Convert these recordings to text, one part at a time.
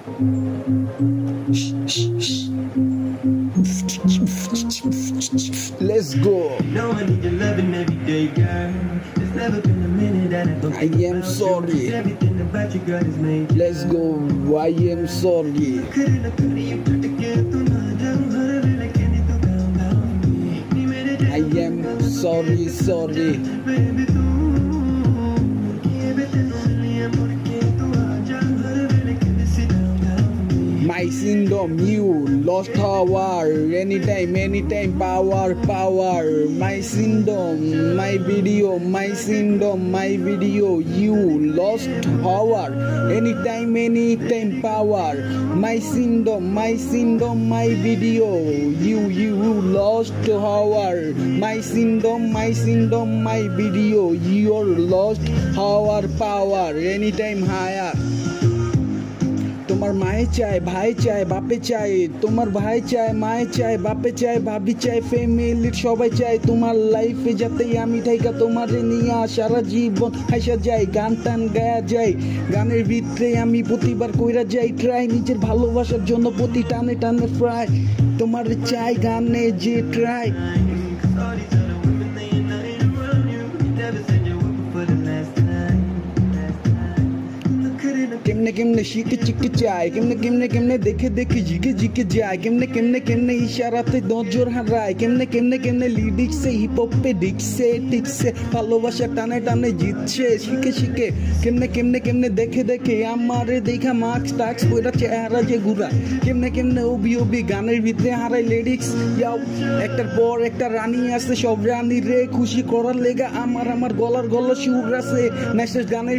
Let's go. No, I need your loving every day, girl. There's never been a minute that I don't I am sorry. Everything about you, girl, is made. Let's go. I am sorry. I am sorry. My syndrome, you lost power. Anytime, power. My syndrome, my video, you lost power. Anytime, power. My syndrome, my video, you lost power. My syndrome, my video, you're lost power. Anytime higher. তোমার মায়ে চায়, ভাই চায়, বাপে চায়, তোমার ভাই চায়, মায়ে চায়, বাপে চায়, ভাবি চায়, ফ্যামিলির সবাই চায় তোমার লাইফে যাতে আমি থাইকা তোমারে নিয়ে সারা জীবন হাসা যায়, গান টান গায়া যায়, গানের ভিতরে আমি প্রতিবার কইরা যাই ট্রাই, নিজের ভালোবাসার জন্য প্রতি টানে ফ্রাই, তোমার চাই গানে যে ট্রাই। কেমনে শিখে চিকে চায়, কেমনে দেখে জিকে যায়, কেমনে ইশারাতে নজর হারায়, কেমনে লিরিক্সে হিপ হপে ঠিকছে ভালোবাসা টানে জিতছে শিখে কেমনে দেখে আমারে দেখা মাস্ক টাক্স পয়রা চেহারা যে ঘুরা, কেমনে ওবি গানের ভিতরে হারাই লিরিক্স। ইয়াও একটার পর একটা রানী আছে, সব রানী রে খুশি করার লেগা আমার গলার সুর আছে, নেক্সট গানের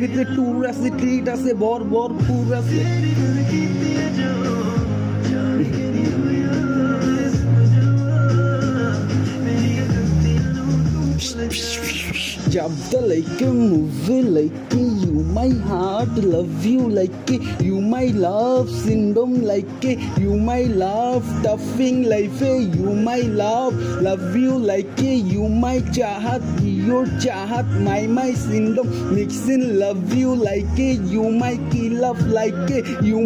ভিতরে টুর আছে, ট্রিট আছে, ভরপুর আছে। Jab the like a movie like you my heart love you like you my love syndrome like you my love toughing life you my love you like you my chahat your chahat my syndrome mixing love you like you my kill love like you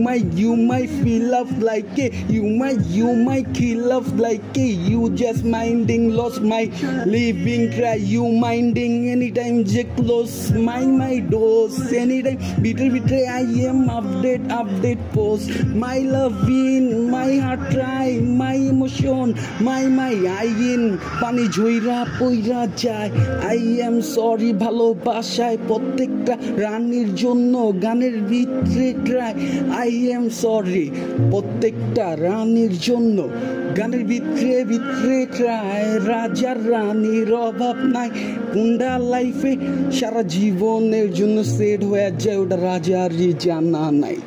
my feel love like you my kill love like you just minding lost my living cry you minding anytime je close my doors anytime bitter I am update post my love in my heart try my emotion my I in pani জইরা পইরা যায় I am sorry ভালোবাসায় প্রত্যেকটা রানীর জন্য গানের ভিতরে try I am sorry প্রত্যেকটা রানীর জন্য গানের ভিতরে ট্রাই রাজার রানীর অভাব নাই কুন্ডা লাইফে সারা জীবনের জন্য সেট হয়ে যায় ওটা রাজারই জানা নাই